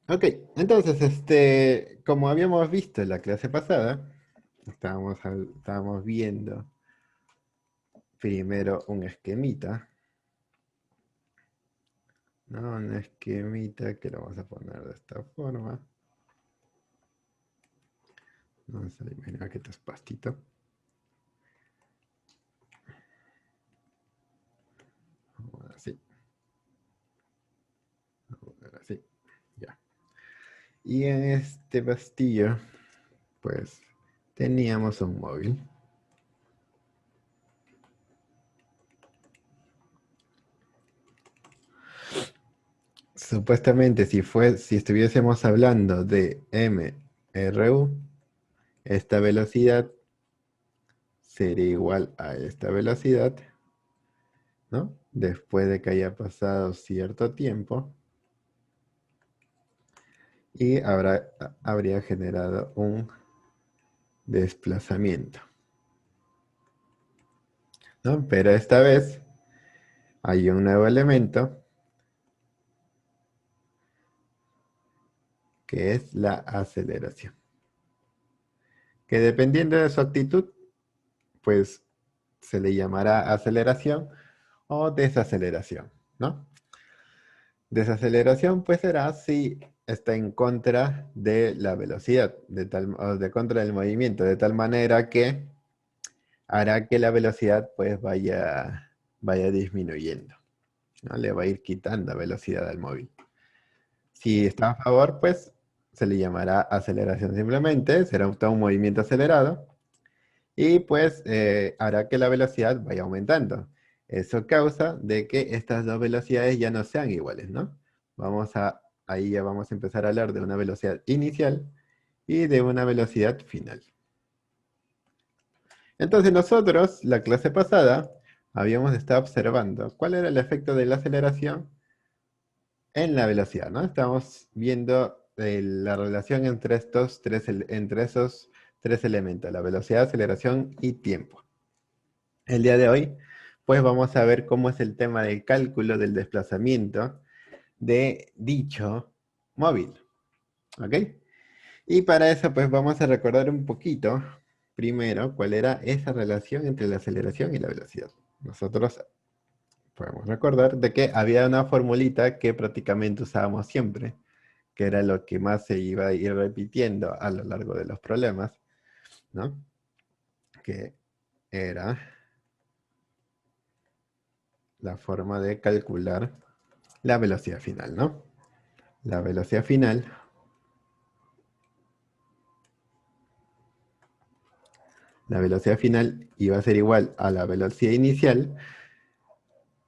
Ok, entonces, como habíamos visto en la clase pasada, estábamos viendo primero un esquemita, ¿no? Un esquemita que lo vamos a poner de esta forma. Vamos a imaginar que esto es pastito. Así, así, ya. Y en este pastillo, pues, teníamos un móvil. Supuestamente, si estuviésemos hablando de MRU, esta velocidad sería igual a esta velocidad, ¿no? Después de que haya pasado cierto tiempo y habría generado un desplazamiento, ¿no? Pero esta vez hay un nuevo elemento que es la aceleración, que dependiendo de su actitud, pues se le llamará aceleración o desaceleración, ¿no? Desaceleración pues será si está en contra de la velocidad, o de contra del movimiento, de tal manera que hará que la velocidad pues vaya disminuyendo, ¿no? Le va a ir quitando velocidad al móvil. Si está a favor, pues se le llamará aceleración simplemente, será todo un movimiento acelerado y pues hará que la velocidad vaya aumentando. Eso causa de que estas dos velocidades ya no sean iguales, ¿no? Ahí ya vamos a empezar a hablar de una velocidad inicial y de una velocidad final. Entonces nosotros, la clase pasada, habíamos estado observando cuál era el efecto de la aceleración en la velocidad, ¿no? Estamos viendo la relación entre entre esos tres elementos, la velocidad, aceleración y tiempo. El día de hoy, pues vamos a ver cómo es el tema del cálculo del desplazamiento de dicho móvil, ¿ok? Y para eso, pues vamos a recordar un poquito, primero, cuál era esa relación entre la aceleración y la velocidad. Nosotros podemos recordar de que había una formulita que prácticamente usábamos siempre, que era lo que más se iba a ir repitiendo a lo largo de los problemas, ¿no? Que era la forma de calcular la velocidad final, ¿no? La velocidad final, la velocidad final iba a ser igual a la velocidad inicial.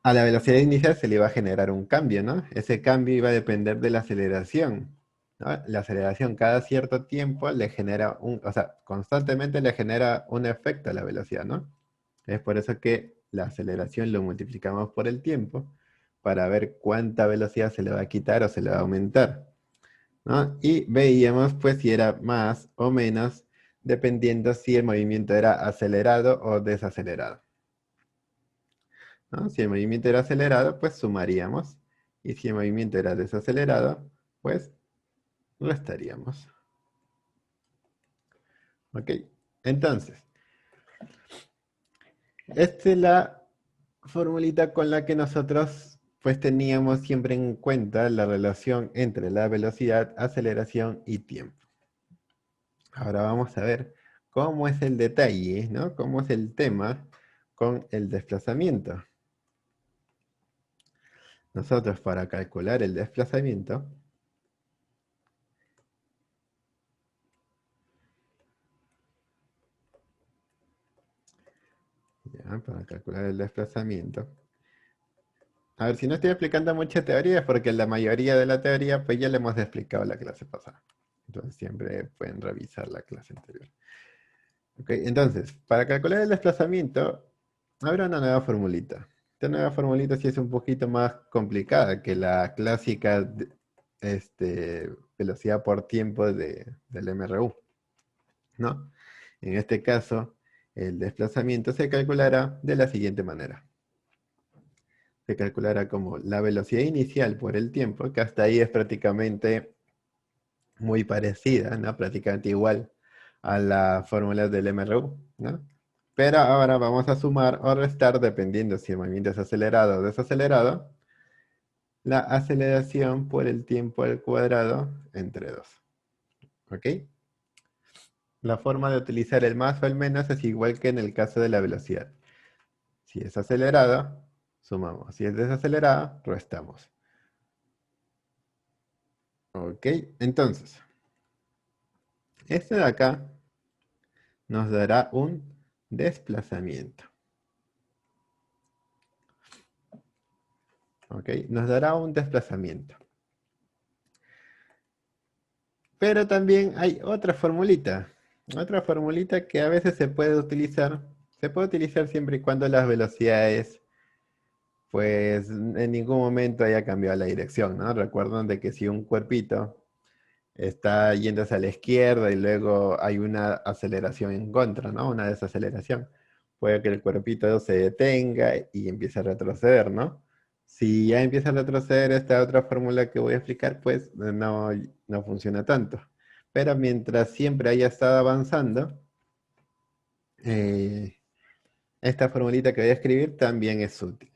A la velocidad inicial se le iba a generar un cambio, ¿no? Ese cambio iba a depender de la aceleración, ¿no? La aceleración cada cierto tiempo le genera o sea, constantemente le genera un efecto a la velocidad, ¿no? Es por eso que la aceleración lo multiplicamos por el tiempo para ver cuánta velocidad se le va a quitar o se le va a aumentar, ¿no? Y veíamos pues si era más o menos dependiendo si el movimiento era acelerado o desacelerado, ¿no? Si el movimiento era acelerado, pues sumaríamos. Y si el movimiento era desacelerado, pues restaríamos. ¿Ok? Entonces, esta es la formulita con la que nosotros pues teníamos siempre en cuenta la relación entre la velocidad, aceleración y tiempo. Ahora vamos a ver cómo es el detalle, ¿no? Cómo es el tema con el desplazamiento. Nosotros para calcular el desplazamiento, ya, para calcular el desplazamiento. A ver, si no estoy explicando mucha teoría es porque la mayoría de la teoría pues ya la hemos explicado la clase pasada. Entonces siempre pueden revisar la clase anterior. Ok, entonces, para calcular el desplazamiento, habrá una nueva formulita. Esta nueva formulita sí es un poquito más complicada que la clásica velocidad por tiempo del MRU, ¿no? En este caso, el desplazamiento se calculará de la siguiente manera. Se calculará como la velocidad inicial por el tiempo, que hasta ahí es prácticamente, muy parecida, ¿no? Prácticamente igual a la fórmula del MRU, ¿no? Pero ahora vamos a sumar o restar, dependiendo si el movimiento es acelerado o desacelerado, la aceleración por el tiempo al cuadrado entre 2. ¿Ok? La forma de utilizar el más o el menos es igual que en el caso de la velocidad. Si es acelerado, sumamos. Si es desacelerada, restamos. ¿Ok? Entonces, este de acá nos dará un desplazamiento. ¿Ok? Nos dará un desplazamiento. Pero también hay otra formulita. Otra formulita que a veces se puede utilizar. Se puede utilizar siempre y cuando las velocidades, pues en ningún momento haya cambiado la dirección, ¿no? Recuerden de que si un cuerpito está yendo hacia la izquierda y luego hay una aceleración en contra, ¿no? Una desaceleración. Puede que el cuerpito se detenga y empiece a retroceder, ¿no? Si ya empieza a retroceder esta otra fórmula que voy a explicar, pues no funciona tanto. Pero mientras siempre haya estado avanzando, eh, esta formulita que voy a escribir también es útil.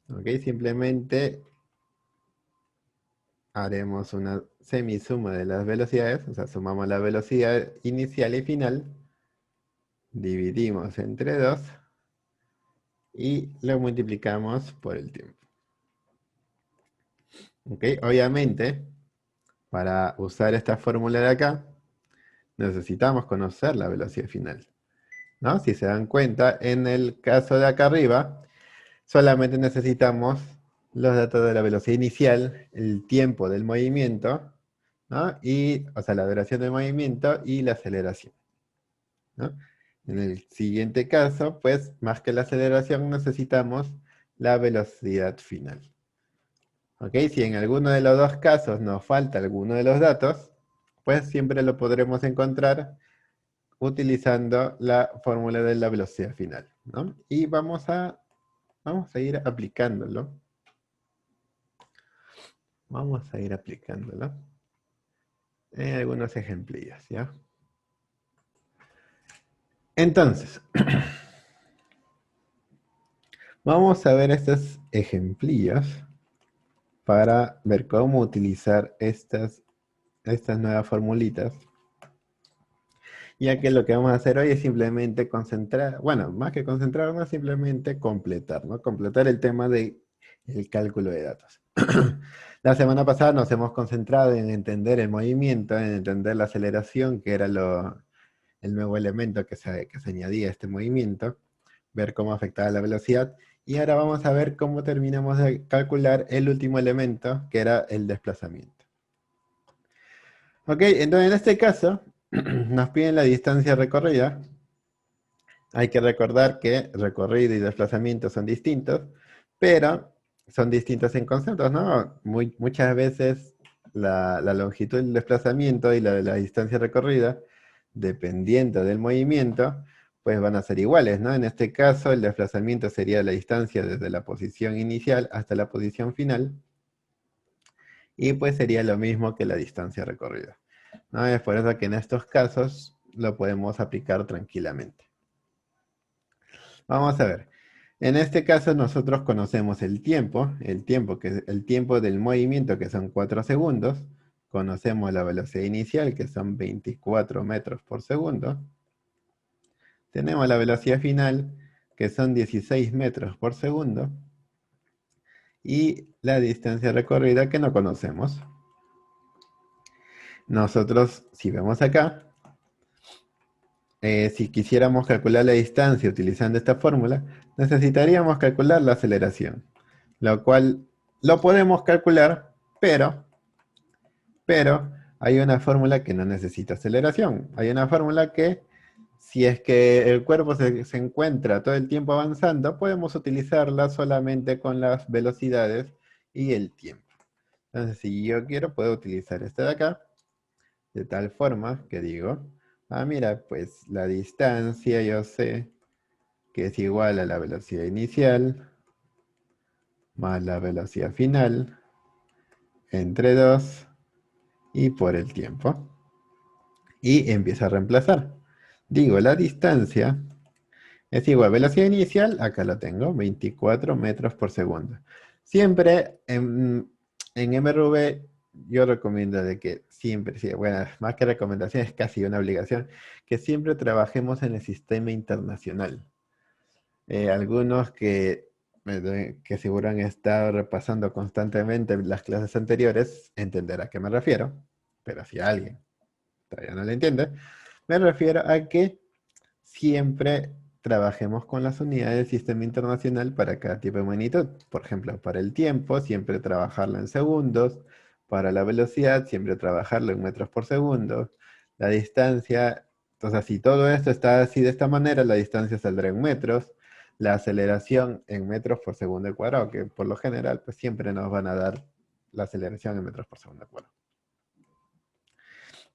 ¿Ok? Simplemente haremos una semisuma de las velocidades, o sea, sumamos la velocidad inicial y final, dividimos entre 2 y lo multiplicamos por el tiempo. ¿Ok? Obviamente, para usar esta fórmula de acá, necesitamos conocer la velocidad final, ¿no? Si se dan cuenta, en el caso de acá arriba, solamente necesitamos los datos de la velocidad inicial, el tiempo del movimiento, ¿no? Y, o sea, la duración del movimiento y la aceleración, ¿no? En el siguiente caso, pues, más que la aceleración, necesitamos la velocidad final. ¿Ok? Si en alguno de los dos casos nos falta alguno de los datos, pues siempre lo podremos encontrar utilizando la fórmula de la velocidad final, ¿no? Y vamos a ir aplicándolo. Vamos a ir aplicándolo en algunos ejemplillos, ¿ya? Entonces, vamos a ver estos ejemplillos para ver cómo utilizar estas nuevas formulitas, ya que lo que vamos a hacer hoy es simplemente concentrar, bueno, más que concentrarnos, simplemente completar, ¿no? Completar el tema del cálculo de datos. La semana pasada nos hemos concentrado en entender el movimiento, en entender la aceleración, que era el nuevo elemento que se añadía a este movimiento, ver cómo afectaba la velocidad, y ahora vamos a ver cómo terminamos de calcular el último elemento, que era el desplazamiento. Ok, entonces en este caso nos piden la distancia recorrida. Hay que recordar que recorrido y desplazamiento son distintos, pero son distintos en conceptos, ¿no? Muchas veces la longitud del desplazamiento y la de la distancia recorrida, dependiendo del movimiento, pues van a ser iguales, ¿no? En este caso, el desplazamiento sería la distancia desde la posición inicial hasta la posición final, y pues sería lo mismo que la distancia recorrida, ¿no? Es por eso que en estos casos lo podemos aplicar tranquilamente. Vamos a ver. En este caso nosotros conocemos el tiempo que es el tiempo del movimiento, que son 4 segundos. Conocemos la velocidad inicial, que son 24 metros por segundo. Tenemos la velocidad final, que son 16 metros por segundo. Y la distancia recorrida, que no conocemos. Nosotros, si vemos acá, si quisiéramos calcular la distancia utilizando esta fórmula, necesitaríamos calcular la aceleración, lo cual lo podemos calcular, pero hay una fórmula que no necesita aceleración. Hay una fórmula que, si es que el cuerpo se encuentra todo el tiempo avanzando, podemos utilizarla solamente con las velocidades y el tiempo. Entonces, si yo quiero, puedo utilizar este de acá, de tal forma que digo, mira, pues la distancia yo sé que es igual a la velocidad inicial más la velocidad final entre 2 y por el tiempo. Y empiezo a reemplazar. Digo, la distancia es igual, velocidad inicial, acá lo tengo, 24 metros por segundo. Siempre en MRV yo recomiendo de que siempre, sí, bueno, más que recomendación es casi una obligación, que siempre trabajemos en el sistema internacional. Algunos que seguro han estado repasando constantemente las clases anteriores entenderá a qué me refiero, pero si alguien todavía no lo entiende, me refiero a que siempre trabajemos con las unidades del sistema internacional para cada tipo de magnitud. Por ejemplo, para el tiempo, siempre trabajarlo en segundos. Para la velocidad, siempre trabajarlo en metros por segundo. La distancia, entonces, si todo esto está así de esta manera, la distancia saldrá en metros. La aceleración en metros por segundo al cuadrado, que por lo general, pues siempre nos van a dar la aceleración en metros por segundo al cuadrado.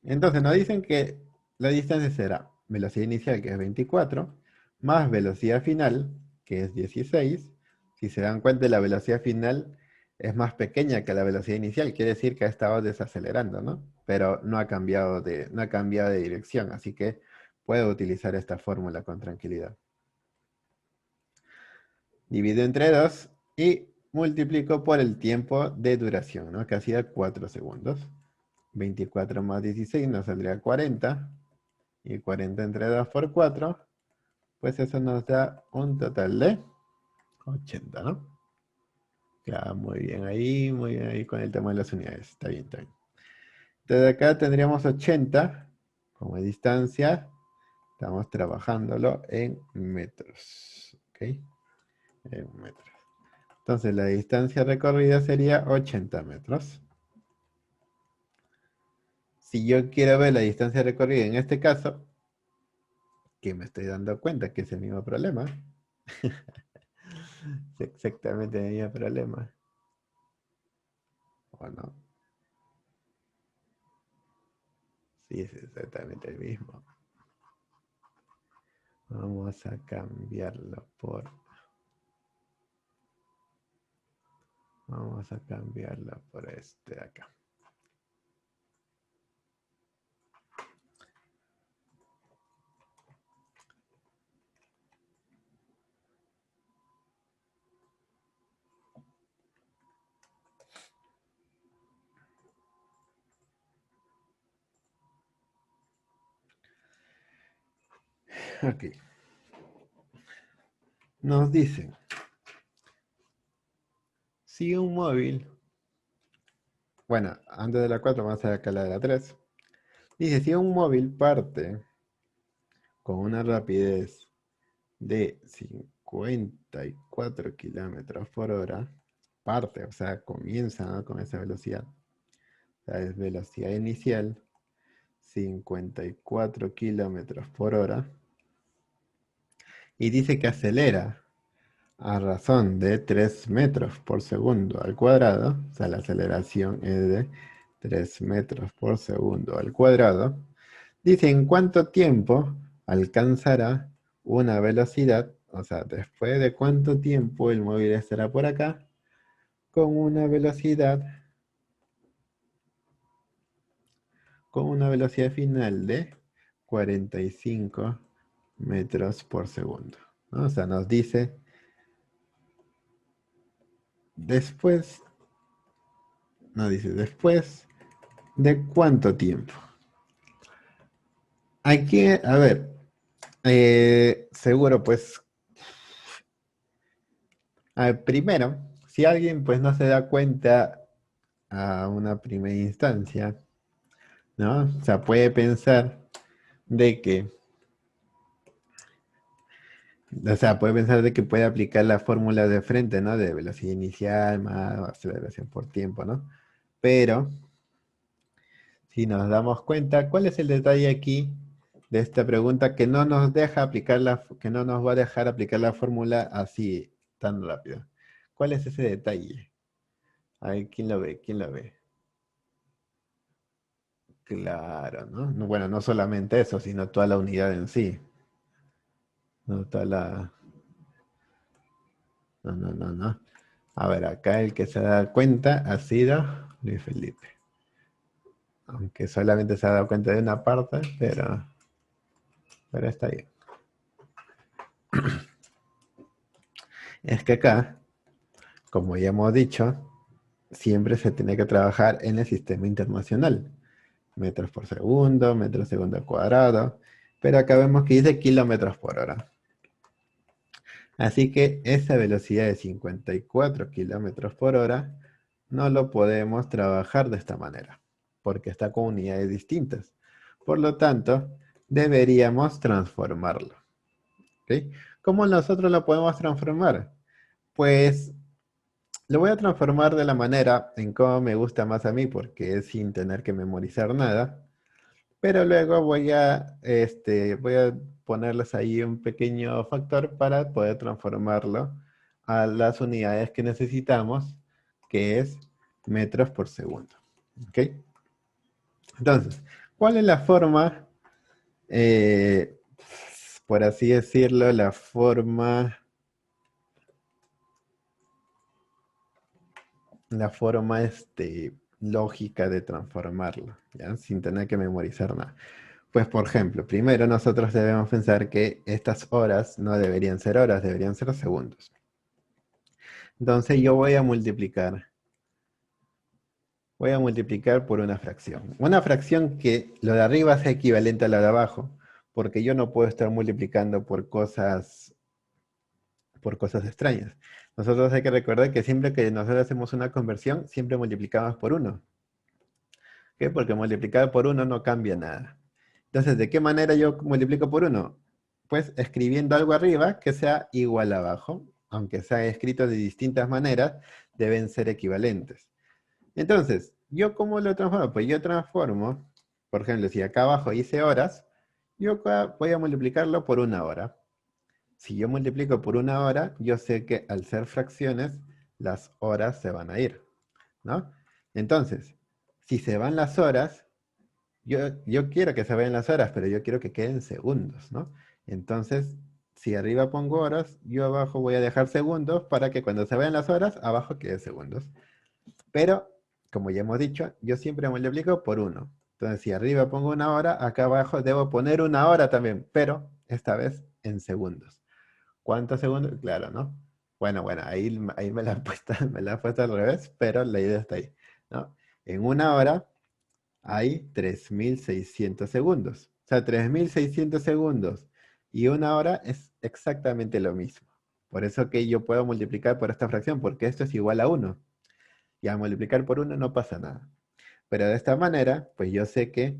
Entonces nos dicen que la distancia será velocidad inicial, que es 24, más velocidad final, que es 16. Si se dan cuenta, la velocidad final es más pequeña que la velocidad inicial, quiere decir que ha estado desacelerando, ¿no? Pero no ha cambiado de dirección, así que puedo utilizar esta fórmula con tranquilidad. Divido entre 2 y multiplico por el tiempo de duración, ¿no? Que hacía 4 segundos. 24 más 16 nos saldría 40. Y 40 entre 2 por 4, pues eso nos da un total de 80, ¿no? Claro, muy bien ahí con el tema de las unidades. Está bien, está bien. Entonces acá tendríamos 80 como distancia. Estamos trabajándolo en metros. ¿Ok? En metros. Entonces la distancia recorrida sería 80 metros. Si yo quiero ver la distancia recorrida en este caso, que me estoy dando cuenta que es el mismo problema, es exactamente el mismo problema, ¿o no? Sí, es exactamente el mismo. Vamos a cambiarlo por... Vamos a cambiarlo por este de acá. Aquí. Nos dicen, si un móvil... Bueno, antes de la 4 vamos a ver acá la de la 3. Dice, si un móvil parte con una rapidez de 54 kilómetros por hora, parte, o sea, comienza, ¿no?, con esa velocidad. O sea, es velocidad inicial, 54 kilómetros por hora. Y dice que acelera a razón de 3 metros por segundo al cuadrado. O sea, la aceleración es de 3 metros por segundo al cuadrado. Dice en cuánto tiempo alcanzará una velocidad, o sea, después de cuánto tiempo el móvil estará por acá, con con una velocidad final de 45 metros por segundo, ¿no? O sea, nos dice después, nos dice después de cuánto tiempo. Aquí, a ver, seguro pues, a ver, primero, si alguien pues no se da cuenta a una primera instancia, ¿no? O sea, puede pensar de que, o sea, puede pensar de que puede aplicar la fórmula de frente, ¿no? De velocidad inicial más aceleración por tiempo, ¿no? Pero, si nos damos cuenta, ¿cuál es el detalle aquí de esta pregunta que no nos deja aplicar que no nos va a dejar aplicar la fórmula así tan rápido? ¿Cuál es ese detalle? A ver, ¿quién lo ve? ¿Quién lo ve? Claro, ¿no? Bueno, no solamente eso, sino toda la unidad en sí. No, toda la... No, no, no, no. A ver, acá el que se da cuenta ha sido Luis Felipe. Aunque solamente se ha dado cuenta de una parte, pero está bien. Es que acá, como ya hemos dicho, siempre se tiene que trabajar en el sistema internacional. Metros por segundo, metros segundo al cuadrado. Pero acá vemos que dice kilómetros por hora. Así que esa velocidad de 54 kilómetros por hora no lo podemos trabajar de esta manera, porque está con unidades distintas. Por lo tanto, deberíamos transformarlo. ¿Ok? ¿Cómo nosotros lo podemos transformar? Pues lo voy a transformar de la manera en cómo me gusta más a mí, porque es sin tener que memorizar nada. Pero luego voy a ponerles ahí un pequeño factor para poder transformarlo a las unidades que necesitamos, que es metros por segundo. ¿Ok? Entonces, ¿cuál es la forma, eh, por así decirlo, la forma lógica de transformarlo, ¿ya? Sin tener que memorizar nada? Pues por ejemplo, primero nosotros debemos pensar que estas horas no deberían ser horas, deberían ser segundos. Entonces yo voy a multiplicar por una fracción. Una fracción que lo de arriba sea equivalente a la de abajo, porque yo no puedo estar multiplicando por cosas extrañas. Nosotros hay que recordar que siempre que nosotros hacemos una conversión, siempre multiplicamos por uno. ¿Ok? Porque multiplicar por uno no cambia nada. Entonces, ¿de qué manera yo multiplico por uno? Pues escribiendo algo arriba que sea igual abajo, aunque sea escrito de distintas maneras, deben ser equivalentes. Entonces, ¿yo cómo lo transformo? Pues yo transformo, por ejemplo, si acá abajo hice horas, yo acá voy a multiplicarlo por una hora. Si yo multiplico por una hora, yo sé que al ser fracciones, las horas se van a ir, ¿no? Entonces, si se van las horas, yo quiero que se vayan las horas, pero yo quiero que queden segundos, ¿no? Entonces, si arriba pongo horas, yo abajo voy a dejar segundos para que cuando se vayan las horas, abajo quede segundos. Pero, como ya hemos dicho, yo siempre multiplico por uno. Entonces, si arriba pongo una hora, acá abajo debo poner una hora también, pero esta vez en segundos. ¿Cuántos segundos? Claro, ¿no? Bueno, ahí me la han puesto al revés, pero la idea está ahí, ¿no? En una hora hay 3600 segundos. O sea, 3600 segundos y una hora es exactamente lo mismo. Por eso que yo puedo multiplicar por esta fracción, porque esto es igual a uno. Y al multiplicar por uno no pasa nada. Pero de esta manera, pues yo sé que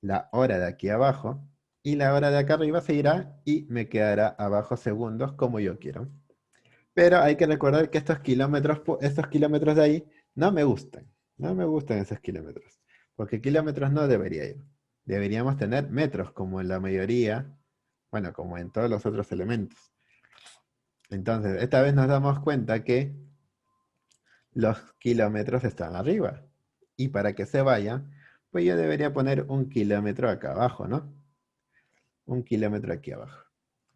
la hora de aquí abajo y la hora de acá arriba se irá y me quedará abajo segundos como yo quiero. Pero hay que recordar que estos kilómetros de ahí no me gustan. No me gustan esos kilómetros. Porque kilómetros no debería ir. Deberíamos tener metros como en la mayoría, bueno, como en todos los otros elementos. Entonces, esta vez nos damos cuenta que los kilómetros están arriba. Y para que se vaya, pues yo debería poner un kilómetro acá abajo, ¿no? Un kilómetro aquí abajo.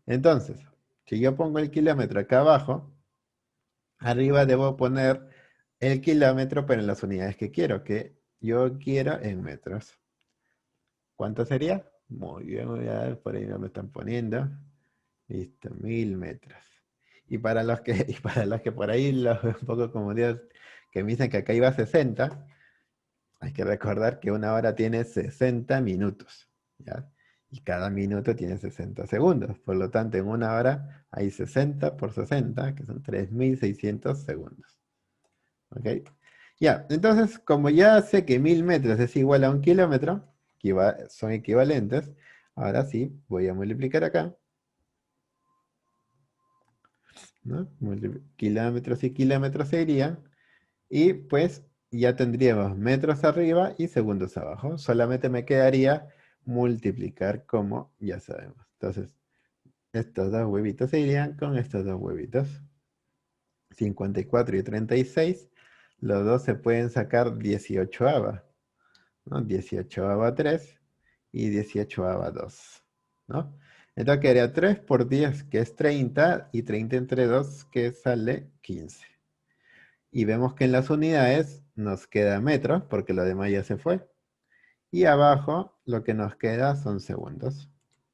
Entonces, si yo pongo el kilómetro acá abajo, arriba debo poner el kilómetro, pero en las unidades que quiero, que yo quiero en metros. ¿Cuánto sería? Muy bien, voy a ver, por ahí me lo están poniendo. Listo, 1000 metros. Y para los que por ahí los veo un poco como Dios, que me dicen que acá iba a 60, hay que recordar que una hora tiene 60 minutos, ¿ya? Y cada minuto tiene 60 segundos. Por lo tanto, en una hora hay 60 por 60, que son 3600 segundos. ¿Ok? Ya, entonces, como ya sé que 1000 metros es igual a un kilómetro, que son equivalentes, ahora sí voy a multiplicar acá, ¿no? Kilómetros y kilómetros se irían, y pues ya tendríamos metros arriba y segundos abajo. Solamente me quedaría multiplicar como ya sabemos. Entonces, estos dos huevitos se irían con estos dos huevitos. 54 y 36, los dos se pueden sacar 18ava, ¿no? 18ava 3 y 18ava 2, ¿no? Entonces quedaría 3 por 10, que es 30, y 30 entre 2, que sale 15. Y vemos que en las unidades nos queda metros, porque lo demás ya se fue. Y abajo lo que nos queda son segundos,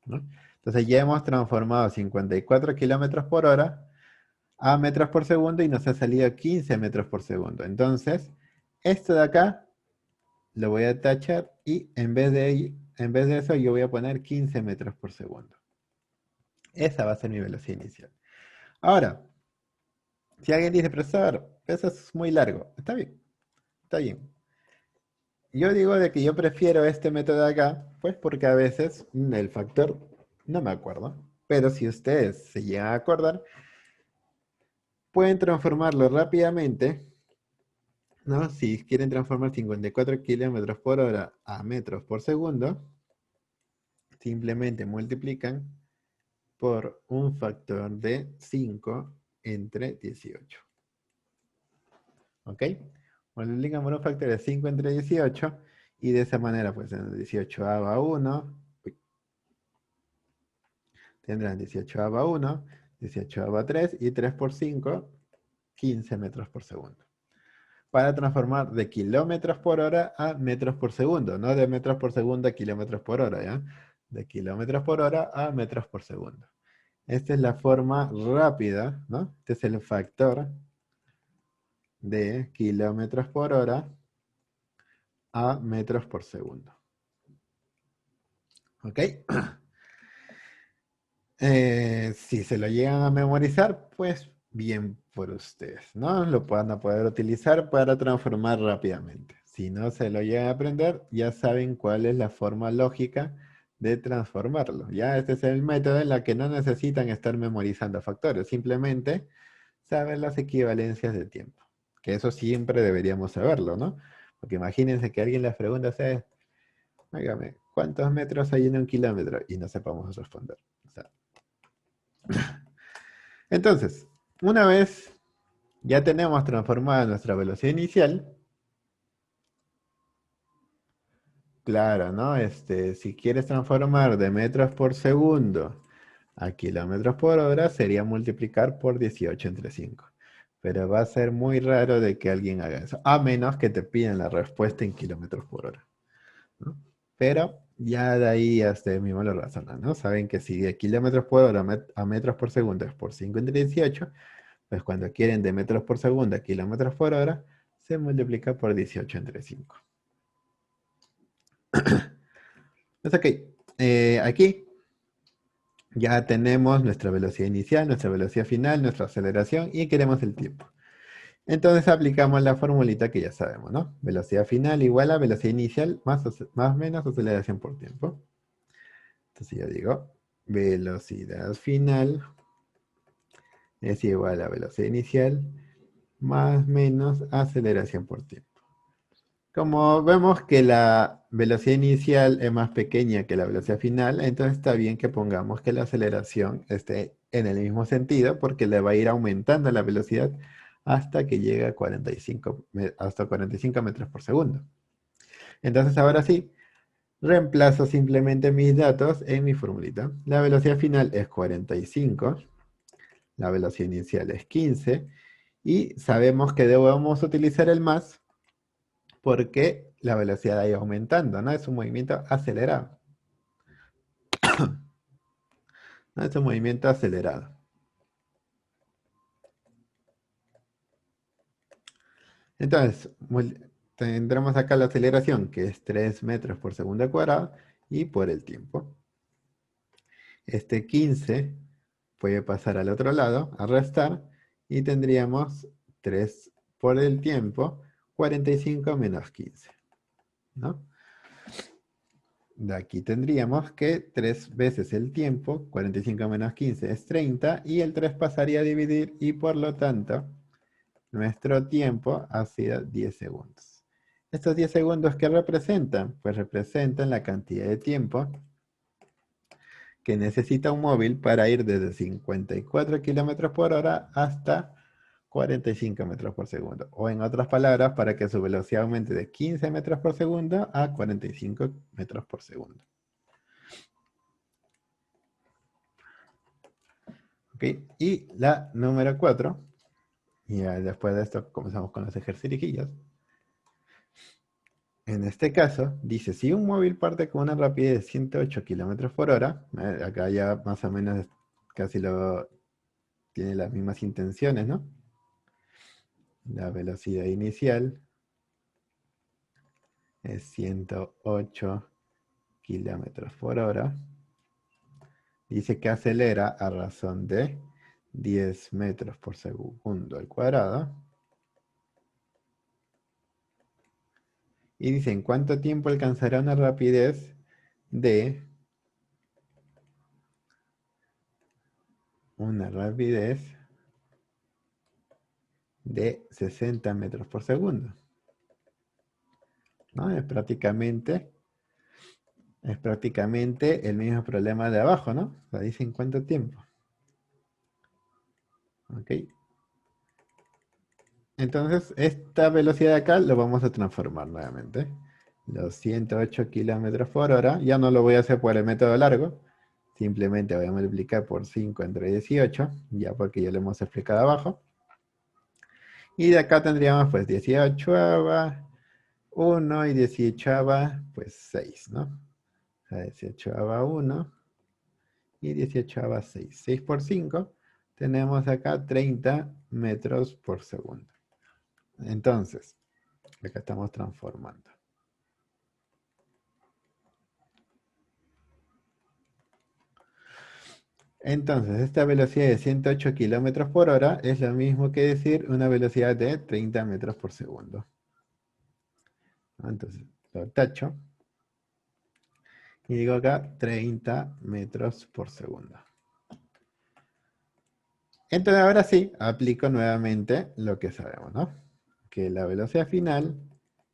¿no? Entonces ya hemos transformado 54 kilómetros por hora a metros por segundo y nos ha salido 15 metros por segundo. Entonces, esto de acá lo voy a tachar y en vez de eso yo voy a poner 15 metros por segundo. Esa va a ser mi velocidad inicial. Ahora, si alguien dice, profesor, eso es muy largo. Está bien, está bien. Yo digo de que yo prefiero este método de acá, pues porque a veces el factor no me acuerdo. Pero si ustedes se llegan a acordar, pueden transformarlo rápidamente, ¿no? Si quieren transformar 54 kilómetros por hora a metros por segundo, simplemente multiplican por un factor de 5 entre 18. ¿Ok? Multiplican por un factor de 5 entre 18 y de esa manera, pues en 18 a 1, tendrán 18 a 1, 18 a 3 y 3 por 5, 15 metros por segundo. Para transformar de kilómetros por hora a metros por segundo, no de metros por segundo a kilómetros por hora, ¿ya? De kilómetros por hora a metros por segundo. Esta es la forma rápida, ¿no? Este es el factor de kilómetros por hora a metros por segundo. ¿Ok? Si se lo llegan a memorizar, pues bien por ustedes, ¿no? Lo van a poder utilizar para transformar rápidamente. Si no se lo llegan a aprender, ya saben cuál es la forma lógica de transformarlo. Ya este es el método en la que no necesitan estar memorizando factores, simplemente saben las equivalencias de tiempo. Que eso siempre deberíamos saberlo, ¿no? Porque imagínense que alguien les pregunta, óigame, ¿cuántos metros hay en un kilómetro? Y no sepamos responder. O sea, entonces, una vez ya tenemos transformada nuestra velocidad inicial, claro, ¿no? Si quieres transformar de metros por segundo a kilómetros por hora, sería multiplicar por 18 entre 5. Pero va a ser muy raro de que alguien haga eso, a menos que te pidan la respuesta en kilómetros por hora, ¿no? Pero ya de ahí hasta mismo lo razonan, ¿no? Saben que si de kilómetros por hora a metros por segundo es por 5 entre 18, pues cuando quieren de metros por segundo a kilómetros por hora, se multiplica por 18 entre 5. Pues ok, aquí ya tenemos nuestra velocidad inicial, nuestra velocidad final, nuestra aceleración y queremos el tiempo. Entonces aplicamos la formulita que ya sabemos, ¿no? Velocidad final igual a velocidad inicial más menos aceleración por tiempo. Entonces yo digo, velocidad final es igual a velocidad inicial más menos aceleración por tiempo. Como vemos que la velocidad inicial es más pequeña que la velocidad final, entonces está bien que pongamos que la aceleración esté en el mismo sentido porque le va a ir aumentando la velocidad hasta que llegue a 45, hasta 45 metros por segundo. Entonces ahora sí, reemplazo simplemente mis datos en mi formulita. La velocidad final es 45, la velocidad inicial es 15 y sabemos que debemos utilizar el más porque la velocidad ha ido aumentando, ¿no? Es un movimiento acelerado, ¿no? Es un movimiento acelerado. Entonces, tendremos acá la aceleración, que es 3 metros por segundo al cuadrado, y por el tiempo. Este 15 puede pasar al otro lado, a restar, y tendríamos 3 por el tiempo, 45 menos 15, ¿no? De aquí tendríamos que 3 veces el tiempo, 45 menos 15 es 30, y el 3 pasaría a dividir, y por lo tanto, nuestro tiempo ha sido 10 segundos. ¿Estos 10 segundos qué representan? Pues representan la cantidad de tiempo que necesita un móvil para ir desde 54 kilómetros por hora hasta 45 metros por segundo. O en otras palabras, para que su velocidad aumente de 15 metros por segundo a 45 metros por segundo. ¿Ok? Y la número 4, y después de esto comenzamos con los ejercicios, En este caso, dice, si un móvil parte con una rapidez de 108 kilómetros por hora, acá ya más o menos casi tiene las mismas intenciones, ¿no? La velocidad inicial es 108 kilómetros por hora. Dice que acelera a razón de 10 metros por segundo al cuadrado. Y dice, ¿en cuánto tiempo alcanzará una rapidez de de 60 metros por segundo? ¿No? Es prácticamente el mismo problema de abajo, ¿no? O sea, dice en cuánto tiempo. ¿Ok? Entonces, esta velocidad de acá lo vamos a transformar nuevamente. Los 108 kilómetros por hora, ya no lo voy a hacer por el método largo, simplemente voy a multiplicar por 5 entre 18, ya porque ya lo hemos explicado abajo. Y de acá tendríamos pues 18 1 y 18 pues 6, ¿no? O sea, 18 1 y 18 6. 6 por 5, tenemos acá 30 metros por segundo. Entonces, acá estamos transformando. Entonces, esta velocidad de 108 kilómetros por hora es lo mismo que decir una velocidad de 30 metros por segundo. Entonces, lo tacho. Y digo acá 30 metros por segundo. Entonces, ahora sí, aplico nuevamente lo que sabemos, ¿no? Que la velocidad final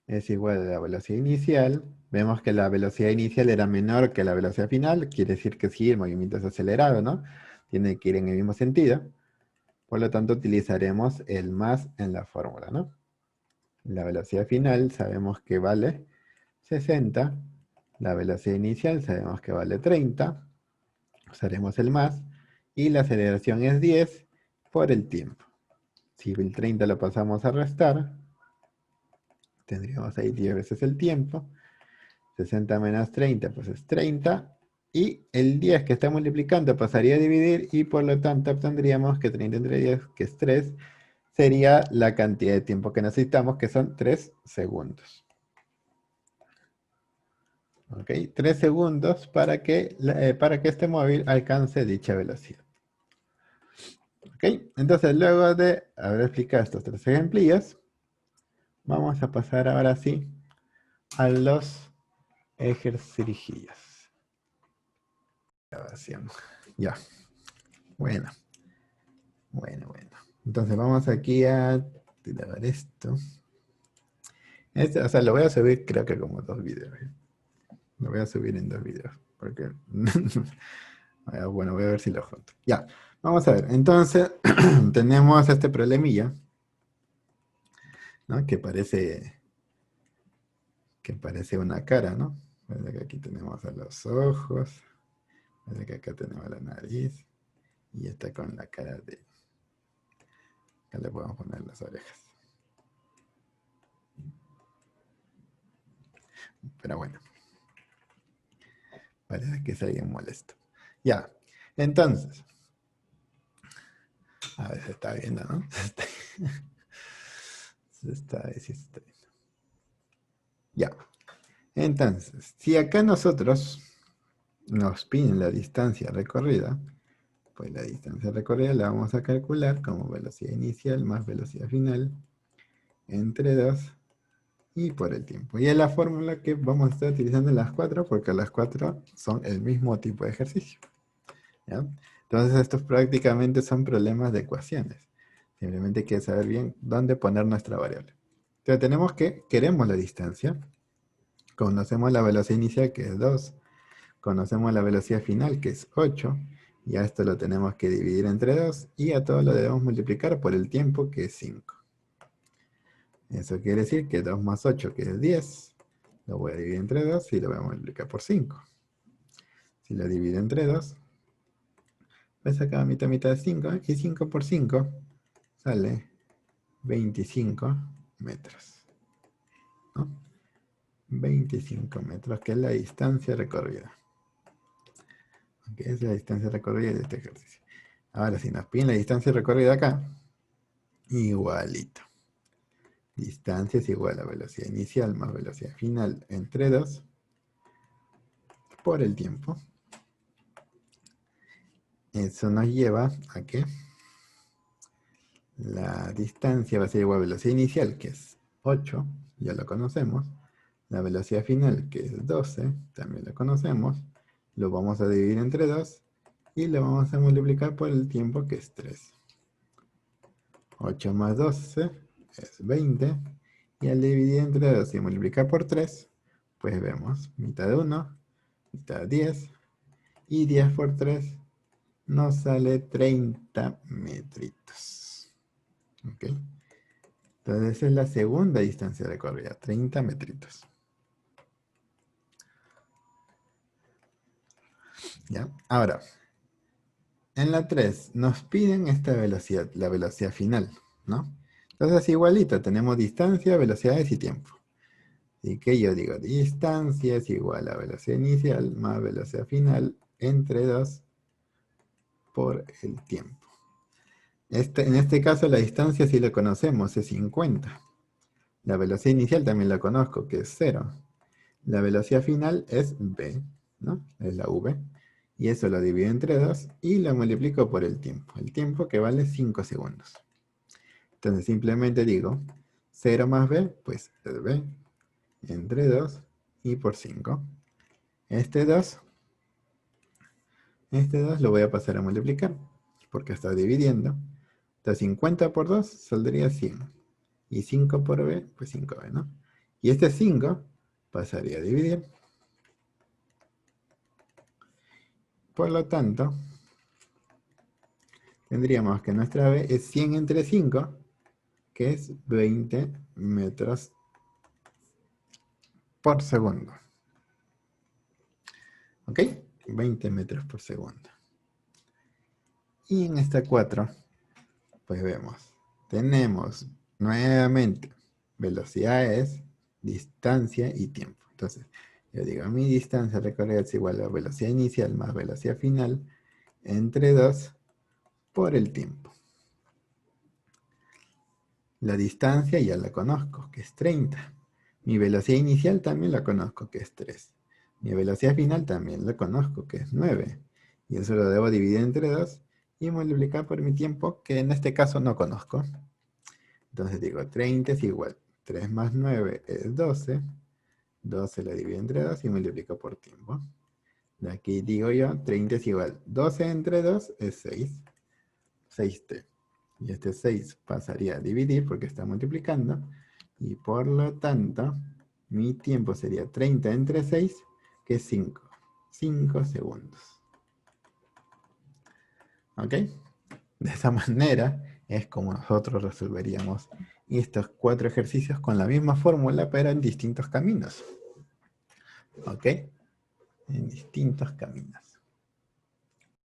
es igual a la velocidad inicial. Vemos que la velocidad inicial era menor que la velocidad final. Quiere decir que sí, el movimiento es acelerado, ¿no? Tiene que ir en el mismo sentido. Por lo tanto, utilizaremos el más en la fórmula, ¿no? La velocidad final sabemos que vale 60. La velocidad inicial sabemos que vale 30. Usaremos el más. Y la aceleración es 10 por el tiempo. Si el 30 lo pasamos a restar, tendríamos ahí 10 veces el tiempo. 60 menos 30, pues es 30. Y el 10 que está multiplicando pasaría a dividir y por lo tanto obtendríamos que 30 entre 10, que es 3, sería la cantidad de tiempo que necesitamos, que son 3 segundos. ¿Ok? 3 segundos para que este móvil alcance dicha velocidad. ¿Ok? Entonces, luego de haber explicado estos 3 ejemplillos, vamos a pasar ahora sí a los ejercicios. Grabación. Ya. Bueno. Entonces vamos aquí a tirar esto. O sea, lo voy a subir creo que como 2 videos. Lo voy a subir en 2 videos. Porque bueno, voy a ver si lo junto. Ya, vamos a ver. Entonces, tenemos este problemilla, ¿no? Que parece una cara, ¿no? Parece que aquí tenemos a los ojos. Parece que acá tenemos la nariz. Y está con la cara de... Acá le podemos poner las orejas. Pero bueno. Parece que es alguien molesto. Ya. Entonces. A ver, se está viendo, ¿no? Se está viendo. Ya. Entonces, si acá nosotros nos piden la distancia recorrida, pues la distancia recorrida la vamos a calcular como velocidad inicial más velocidad final entre 2 y por el tiempo. Y es la fórmula que vamos a estar utilizando en las 4 porque las 4 son el mismo tipo de ejercicio. ¿Ya? Entonces estos prácticamente son problemas de ecuaciones. Simplemente hay que saber bien dónde poner nuestra variable. Entonces queremos la distancia, conocemos la velocidad inicial que es 2, conocemos la velocidad final que es 8, y a esto lo tenemos que dividir entre 2, y a todo lo debemos multiplicar por el tiempo que es 5. Eso quiere decir que 2 más 8 que es 10, lo voy a dividir entre 2 y lo voy a multiplicar por 5. Si lo divido entre 2, voy a sacar mitad de 5, y 5 por 5 sale 25 metros. ¿No? 25 metros, que es la distancia recorrida. Ok, esa es la distancia recorrida de este ejercicio. Ahora, si nos piden la distancia recorrida acá, igualito. Distancia es igual a velocidad inicial más velocidad final entre 2 por el tiempo. Eso nos lleva a que la distancia va a ser igual a velocidad inicial, que es 8, ya lo conocemos. La velocidad final, que es 12, también lo conocemos. Lo vamos a dividir entre 2 y lo vamos a multiplicar por el tiempo, que es 3. 8 más 12 es 20. Y al dividir entre 2 y multiplicar por 3, pues vemos mitad de 1, mitad de 10. Y 10 por 3 nos sale 30 metritos. ¿Ok? Entonces esa es la segunda distancia recorrida, 30 metritos. ¿Ya? Ahora, en la 3 nos piden esta velocidad, la velocidad final, ¿no? Entonces igualito, tenemos distancia, velocidades y tiempo. Así que yo digo, distancia es igual a velocidad inicial más velocidad final entre 2 por el tiempo. En este caso la distancia sí la conocemos, es 50. La velocidad inicial también la conozco, que es 0. La velocidad final es v, ¿no? Es la v. Y eso lo divido entre 2 y lo multiplico por el tiempo. El tiempo que vale 5 segundos. Entonces simplemente digo 0 más v, pues es v, entre 2 y por 5. Este 2 lo voy a pasar a multiplicar, porque está dividiendo. Entonces 50 por 2 saldría 100. Y 5 por v, pues 5v, ¿no? Y este 5 pasaría a dividir. Por lo tanto, tendríamos que nuestra v es 100 entre 5, que es 20 metros por segundo. ¿Ok? 20 metros por segundo. Y en esta 4, pues vemos, tenemos nuevamente velocidades, distancia y tiempo. Entonces, yo digo, mi distancia recorrida es igual a velocidad inicial más velocidad final entre 2 por el tiempo. La distancia ya la conozco, que es 30. Mi velocidad inicial también la conozco, que es 3. Mi velocidad final también la conozco, que es 9. Y eso lo debo dividir entre 2 y multiplicar por mi tiempo, que en este caso no conozco. Entonces digo, 30 es igual. 3 más 9 es 12. 12 lo divido entre 2 y multiplico por tiempo. De aquí digo yo, 30 es igual. 12 entre 2 es 6. 6t. Y este 6 pasaría a dividir porque está multiplicando. Y por lo tanto, mi tiempo sería 30 entre 6, que es 5. 5 segundos. ¿Ok? De esa manera es como nosotros resolveríamos estos 4 ejercicios con la misma fórmula, pero en distintos caminos. ¿Ok? En distintos caminos.